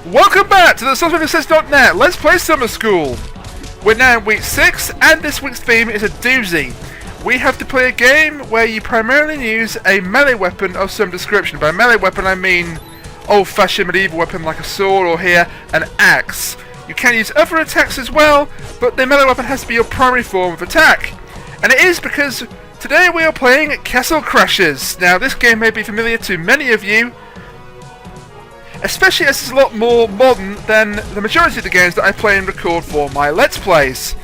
Welcome back to the softwaresuccess.net Let's Play Summer School. We're now in week 6 and this week's theme is a doozy. We have to play a game where you primarily use a melee weapon of some description. By melee weapon I mean old-fashioned medieval weapon like a sword or here an axe. You can use other attacks as well, but the melee weapon has to be your primary form of attack. And it is because today we are playing Castle Crashers. Now this game may be familiar to many of you, especially as it's a lot more modern than the majority of the games that I play and record for my Let's Plays.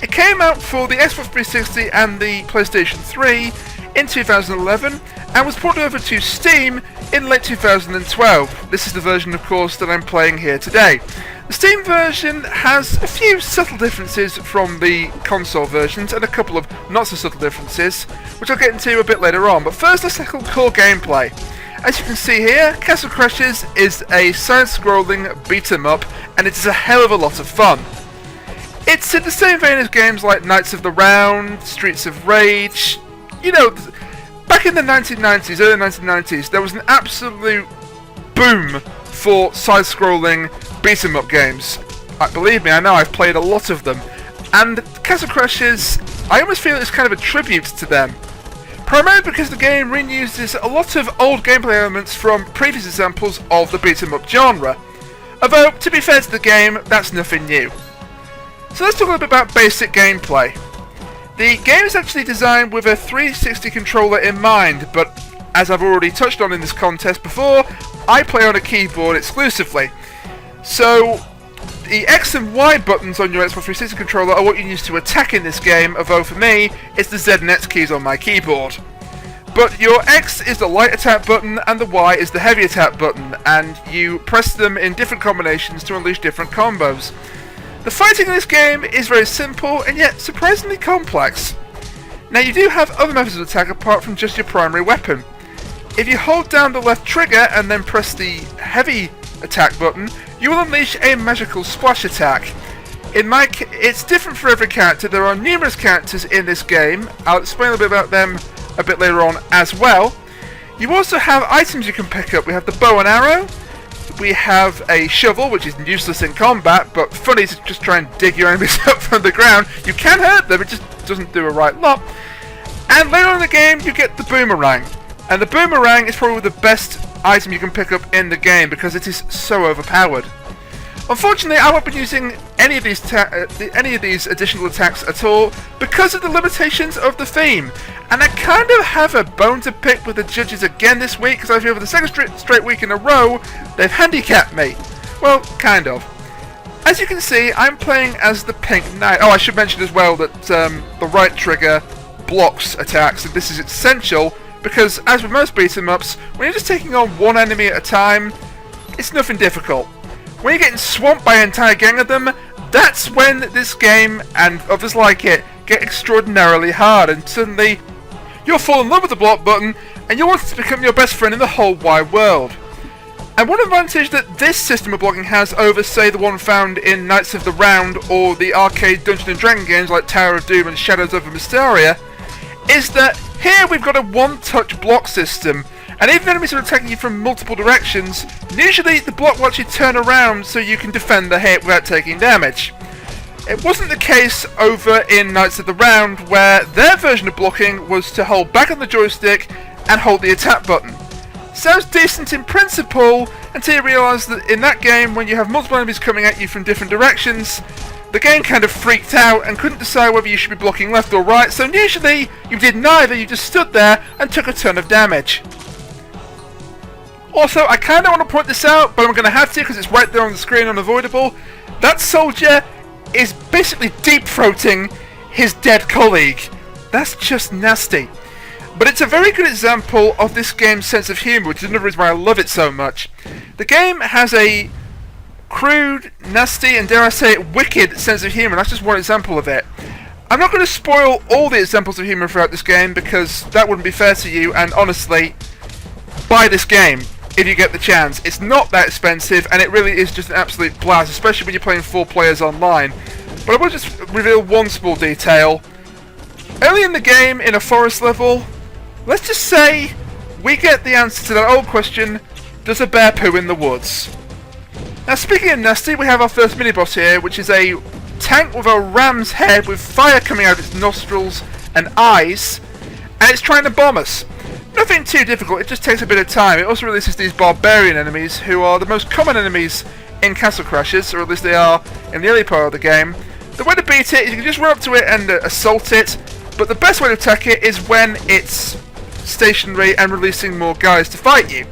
It came out for the Xbox 360 and the PlayStation 3 in 2011 and was ported over to Steam in late 2012. This is the version, of course, that I'm playing here today. The Steam version has a few subtle differences from the console versions and a couple of not so subtle differences, which I'll get into a bit later on. But first, let's tackle core gameplay. As you can see here, Castle Crashers is a side-scrolling beat-em-up, and it is a hell of a lot of fun. It's in the same vein as games like Knights of the Round, Streets of Rage. You know, back in the 1990s, early 1990s, there was an absolute boom for side-scrolling beat-em-up games. Believe me, I know, I've played a lot of them. And Castle Crashers, I almost feel it's kind of a tribute to them. Primarily because the game reuses a lot of old gameplay elements from previous examples of the beat-em-up genre. Although, to be fair to the game, that's nothing new. So let's talk a little bit about basic gameplay. The game is actually designed with a 360 controller in mind, but as I've already touched on in this contest before, I play on a keyboard exclusively. So the X and Y buttons on your Xbox 360 controller are what you use to attack in this game, although for me, it's the Z and X keys on my keyboard. But your X is the light attack button and the Y is the heavy attack button, and you press them in different combinations to unleash different combos. The fighting in this game is very simple and yet surprisingly complex. Now you do have other methods of attack apart from just your primary weapon. If you hold down the left trigger and then press the heavy attack button, you will unleash a magical splash attack. It's different for every character. There are numerous characters in this game. I'll explain a little bit about them a bit later on as well. You also have items you can pick up. We have the bow and arrow. We have a shovel, which is useless in combat, but funny to just try and dig your enemies up from the ground. You can hurt them, it just doesn't do a right lot. And later on in the game, you get the boomerang. And the boomerang is probably the best item you can pick up in the game because it is so overpowered. Unfortunately, I won't be using any of these additional attacks at all because of the limitations of the theme. And I kind of have a bone to pick with the judges again this week because I feel for the second straight week in a row they've handicapped me. Well, kind of. As you can see, I'm playing as the Pink Knight. Oh, I should mention as well that the right trigger blocks attacks, and this is essential because, as with most beat-em-ups, when you're just taking on one enemy at a time, it's nothing difficult. When you're getting swamped by an entire gang of them, that's when this game, and others like it, get extraordinarily hard, and suddenly you'll fall in love with the block button, and you want it to become your best friend in the whole wide world. And one advantage that this system of blocking has over, say, the one found in Knights of the Round or the arcade Dungeons & Dragons games like Tower of Doom and Shadows over Mysteria, is that here we've got a one-touch block system, and even enemies are attacking you from multiple directions, usually the block will actually turn around so you can defend the hit without taking damage. It wasn't the case over in Knights of the Round, where their version of blocking was to hold back on the joystick and hold the attack button. Sounds decent in principle, until you realise that in that game, when you have multiple enemies coming at you from different directions, the game kind of freaked out and couldn't decide whether you should be blocking left or right, so usually you did neither, you just stood there and took a ton of damage. Also, I kind of want to point this out, but I'm going to have to because it's right there on the screen, unavoidable. That soldier is basically deep-throating his dead colleague. That's just nasty. But it's a very good example of this game's sense of humour, which is another reason why I love it so much. The game has a crude, nasty, and dare I say it, wicked sense of humour, and that's just one example of it. I'm not going to spoil all the examples of humour throughout this game because that wouldn't be fair to you, and honestly, buy this game if you get the chance. It's not that expensive, and it really is just an absolute blast, especially when you're playing 4 players online. But I will just reveal one small detail. Early in the game, in a forest level, let's just say we get the answer to that old question, does a bear poo in the woods? Now speaking of nasty, we have our first mini-boss here, which is a tank with a ram's head with fire coming out of its nostrils and eyes, and it's trying to bomb us. Nothing too difficult, it just takes a bit of time. It also releases these barbarian enemies, who are the most common enemies in Castle Crashers, or at least they are in the early part of the game. The way to beat it is you can just run up to it and assault it, but the best way to attack it is when it's stationary and releasing more guys to fight you.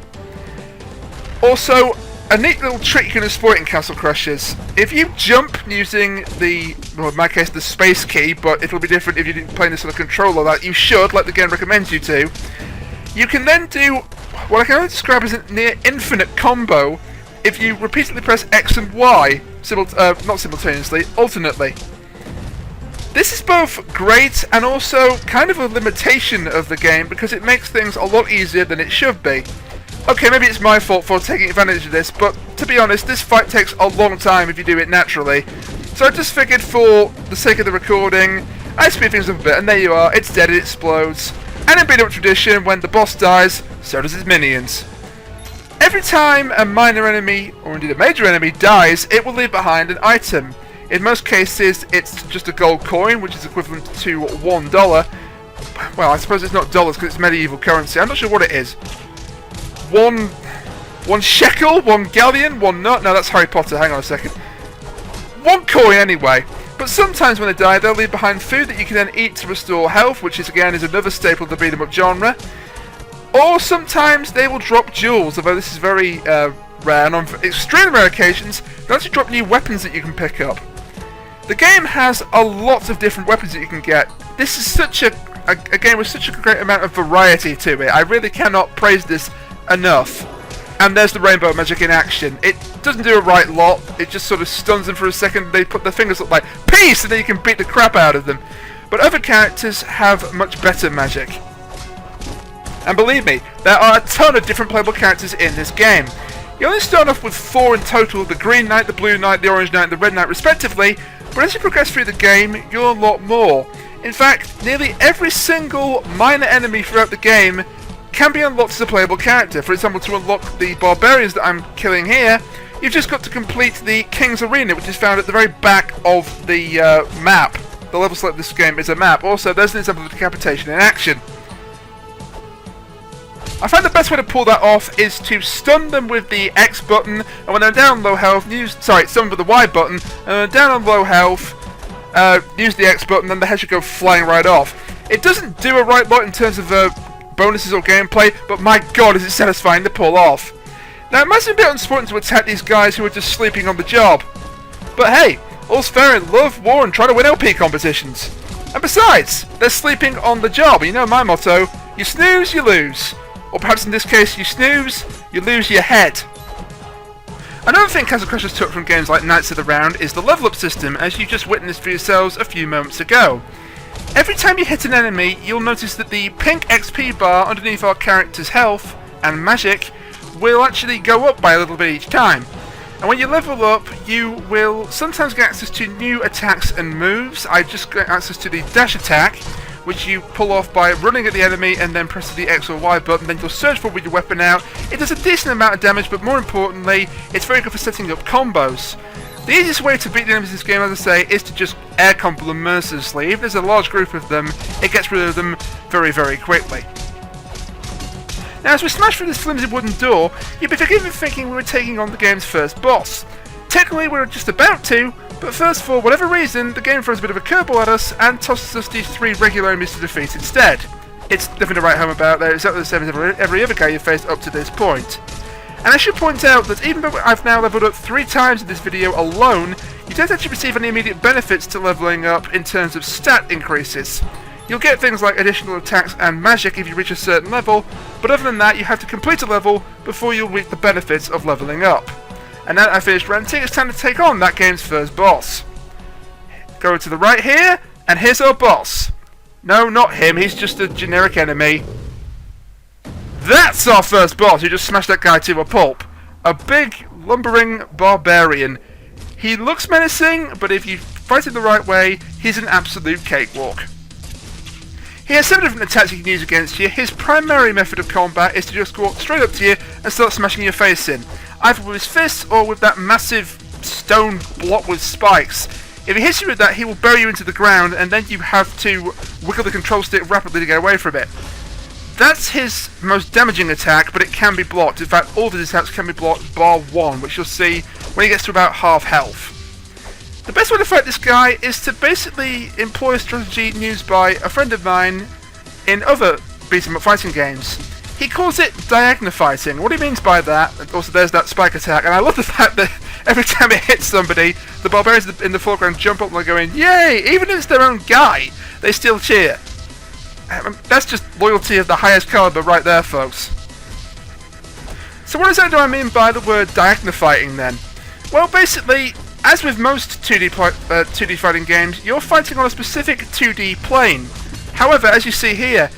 Also, a neat little trick you can exploit in Castle Crashers. If you jump using the, well in my case the space key, but it'll be different if you're playing this on a controller, that you should, like the game recommends you to, you can then do what I can only describe as a near infinite combo if you repeatedly press X and Y, not simultaneously, alternately. This is both great and also kind of a limitation of the game because it makes things a lot easier than it should be. Okay, maybe it's my fault for taking advantage of this, but to be honest, this fight takes a long time if you do it naturally. So I just figured for the sake of the recording, I speed things up a bit, and there you are, it's dead, it explodes. And in beat-up tradition, when the boss dies, so does his minions. Every time a minor enemy, or indeed a major enemy, dies, it will leave behind an item. In most cases, it's just a gold coin, which is equivalent to $1. Well, I suppose it's not dollars because it's medieval currency. I'm not sure what it is. One shekel, one galleon, one nut. No, that's Harry Potter. Hang on a second. One coin anyway. But sometimes when they die, they'll leave behind food that you can then eat to restore health, which is again is another staple of the beat 'em up genre. Or sometimes they will drop jewels, although this is very rare, and on extremely rare occasions, they'll actually drop new weapons that you can pick up. The game has a lot of different weapons that you can get. This is such a game with such a great amount of variety to it. I really cannot praise this enough. And there's the rainbow magic in action. It doesn't do a right lot, it just sort of stuns them for a second, they put their fingers up like, peace! And then you can beat the crap out of them. But other characters have much better magic. And believe me, there are a ton of different playable characters in this game. You only start off with 4 in total, the Green Knight, the Blue Knight, the Orange Knight, and the Red Knight respectively, but as you progress through the game, you'll unlock more. In fact, nearly every single minor enemy throughout the game can be unlocked as a playable character. For example, to unlock the barbarians that I'm killing here, you've just got to complete the King's Arena, which is found at the very back of the map. The level select of this game is a map. Also, there's an example of decapitation in action. I find the best way to pull that off is to stun them with the X button, and when they're down on low health, stun with the Y button, and when they're down on low health, use the X button, then the head should go flying right off. It doesn't do a right lot in terms of bonuses or gameplay, but my god is it satisfying to pull off. Now it might seem a bit unsporting to attack these guys who are just sleeping on the job, but hey, all's fair in love, war and trying to win LP competitions. And besides, they're sleeping on the job, and you know my motto, you snooze, you lose. Or perhaps in this case, you snooze, you lose your head. Another thing Castle Crashers took from games like Knights of the Round is the level up system, as you just witnessed for yourselves a few moments ago. Every time you hit an enemy, you'll notice that the pink XP bar underneath our character's health and magic will actually go up by a little bit each time. And when you level up, you will sometimes get access to new attacks and moves. I just got access to the dash attack, which you pull off by running at the enemy and then pressing the X or Y button, then you'll surge forward with your weapon out. It does a decent amount of damage, but more importantly, it's very good for setting up combos. The easiest way to beat the enemies in this game, as I say, is to just air combo them mercilessly. If there's a large group of them, it gets rid of them very, very quickly. Now, as we smash through this flimsy wooden door, you'd be forgiven thinking we were taking on the game's first boss. Technically, we were just about to, but first, for whatever reason, the game throws a bit of a curveball at us and tosses us these 3 regular enemies to defeat instead. It's nothing to write home about, they're exactly the same as every other guy you've faced up to this point. And I should point out that even though I've now leveled up 3 times in this video alone, you don't actually receive any immediate benefits to leveling up in terms of stat increases. You'll get things like additional attacks and magic if you reach a certain level, but other than that you have to complete a level before you'll reap the benefits of leveling up. And now that I've finished ranting, it's time to take on that game's first boss. Go to the right here, and here's our boss. No, not him, he's just a generic enemy. That's our first boss, who just smashed that guy to a pulp. A big, lumbering barbarian. He looks menacing, but if you fight him the right way, he's an absolute cakewalk. He has 7 different attacks he can use against you. His primary method of combat is to just walk straight up to you and start smashing your face in. either with his fists or with that massive stone block with spikes. If he hits you with that, he will bury you into the ground, and then you have to wiggle the control stick rapidly to get away from it. That's his most damaging attack, but it can be blocked. In fact, all of his attacks can be blocked, bar one, which you'll see when he gets to about half health. The best way to fight this guy is to basically employ a strategy used by a friend of mine in other beat-em-up fighting games. He calls it diagonal fighting. What he means by that, also there's that spike attack, and I love the fact that every time it hits somebody, the barbarians in the foreground jump up and they're going, yay! Even if it's their own guy, they still cheer. That's just loyalty of the highest caliber right there, folks. So what exactly do I mean by the word diagonal fighting then? Well, basically, as with most 2D fighting games, you're fighting on a specific 2D plane. However, as you see here,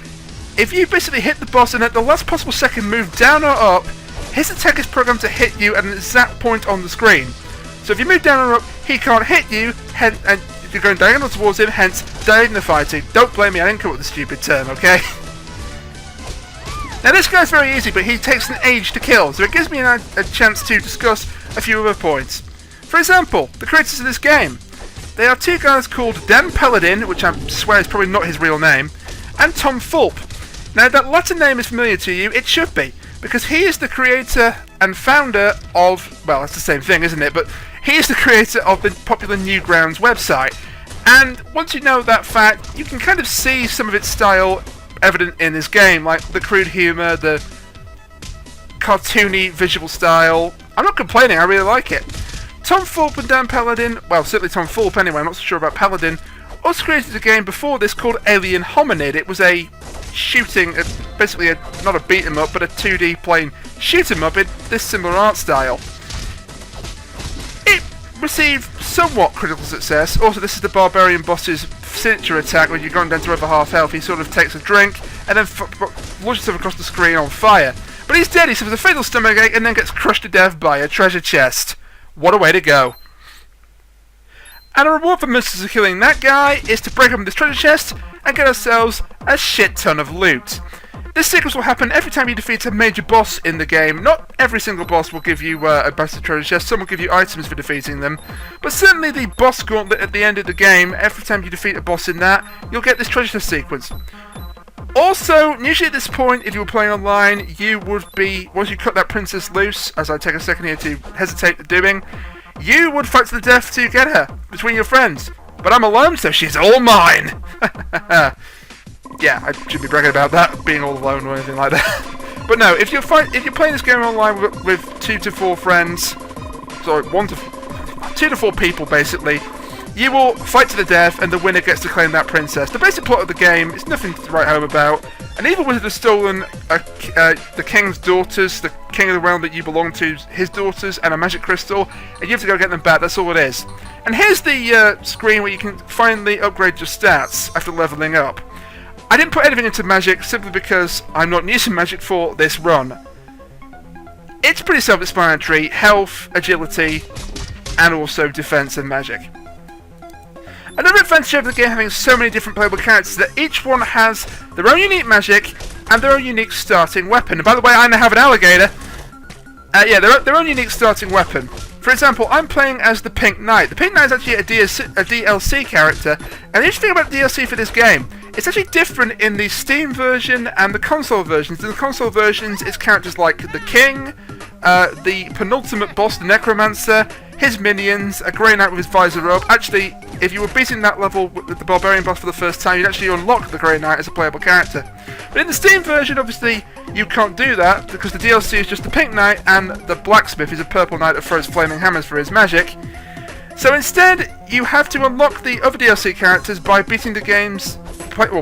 if you basically hit the boss and at the last possible second move down or up, his attack is programmed to hit you at an exact point on the screen. So if you move down or up, he can't hit you, and you're going diagonal towards him, hence diagonal fighting. Don't blame me, I didn't come up with the stupid term, okay? Now this guy's very easy, but he takes an age to kill, so it gives me a chance to discuss a few other points. For example, the creators of this game. They are two guys called Dan Paladin, which I swear is probably not his real name, and Tom Fulp. Now that latter name is familiar to you, it should be, because he is the creator and founder of, well, it's the same thing, isn't it? But he is the creator of the popular Newgrounds website. And once you know that fact, you can kind of see some of its style evident in this game, like the crude humour, the cartoony visual style. I'm not complaining, I really like it. Tom Fulp and Dan Paladin, well, certainly Tom Fulp anyway, I'm not so sure about Paladin, also created a game before this called Alien Hominid. It was a shooting, basically not a beat 'em up, but a 2D plane shoot 'em up in this similar art style. It received somewhat critical success. Also, this is the barbarian boss's signature attack when you've gone down to over half health. He sort of takes a drink and then launches himself across the screen on fire. But he's dead, he suffers a fatal stomachache and then gets crushed to death by a treasure chest. What a way to go. And a reward for Masters of killing that guy is to break open this treasure chest and get ourselves a shit ton of loot. This sequence will happen every time you defeat a major boss in the game. Not every single boss will give you a massive treasure chest, some will give you items for defeating them, but certainly the boss gauntlet at the end of the game, every time you defeat a boss in that, you'll get this treasure chest sequence. Also, usually at this point, if you were playing online, you would be, once you cut that princess loose, as I take a second here to hesitate at doing, you would fight to the death to get her, between your friends. But I'm alone, so she's all mine! Yeah, I shouldn't be bragging about that, being all alone or anything like that. But no, if you're playing this game online with 2 to 4 friends, sorry, 2 to 4 people basically, you will fight to the death and the winner gets to claim that princess. The basic plot of the game is nothing to write home about. An evil wizard has stolen the king's daughters, the king of the realm that you belong to, his daughters, and a magic crystal, and you have to go get them back, that's all it is. And here's the screen where you can finally upgrade your stats after leveling up. I didn't put anything into magic simply because I'm not using magic for this run. It's pretty self-explanatory: health, agility, and also defense and magic. Another advantage of the game having so many different playable characters is that each one has their own unique magic and their own unique starting weapon. And by the way, I now have an alligator. Yeah, their own unique starting weapon. For example, I'm playing as the Pink Knight. The Pink Knight is actually a DLC character, and the interesting thing about DLC for this game, it's actually different in the Steam version and the console versions. In the console versions, it's characters like the King, the penultimate boss, the Necromancer, his minions, a Grey Knight with his visor up. Actually, if you were beating that level with the Barbarian boss for the first time, you'd actually unlock the Grey Knight as a playable character. But in the Steam version, obviously, you can't do that, because the DLC is just the Pink Knight and the Blacksmith, who's a purple knight that throws flaming hammers for his magic. So instead, you have to unlock the other DLC characters by beating the games,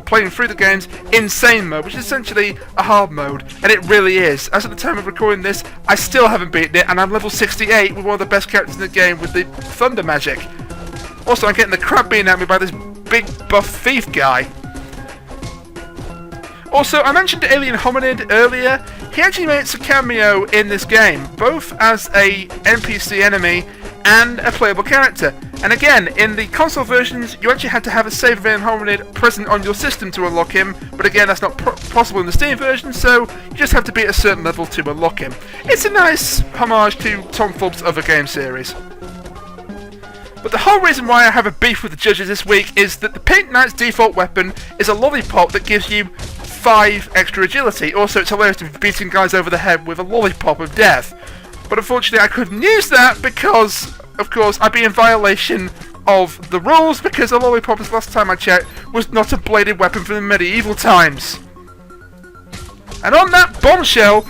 playing through the games insane mode, which is essentially a hard mode, and it really is. As at the time of recording this, I still haven't beaten it, and I'm level 68 with one of the best characters in the game with the thunder magic. Also, I'm getting the crap beaten at me by this big buff thief guy. Also, I mentioned Alien Hominid earlier. He actually makes a cameo in this game, both as a NPC enemy and a playable character. And again, in the console versions, you actually had to have a save event hominid present on your system to unlock him, but again, that's not possible in the Steam version, so you just have to be at a certain level to unlock him. It's a nice homage to Tom Fulp's other game series. But the whole reason why I have a beef with the judges this week is that the Pink Knight's default weapon is a lollipop that gives you 5 extra agility. Also, it's hilarious to be beating guys over the head with a lollipop of death. But unfortunately, I couldn't use that because, of course, I'd be in violation of the rules because the lollipop, as last time I checked, was not a bladed weapon from the medieval times. And on that bombshell,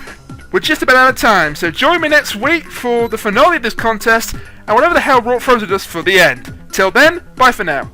we're just about out of time, so join me next week for the finale of this contest and whatever the hell throws at us for the end. Till then, bye for now.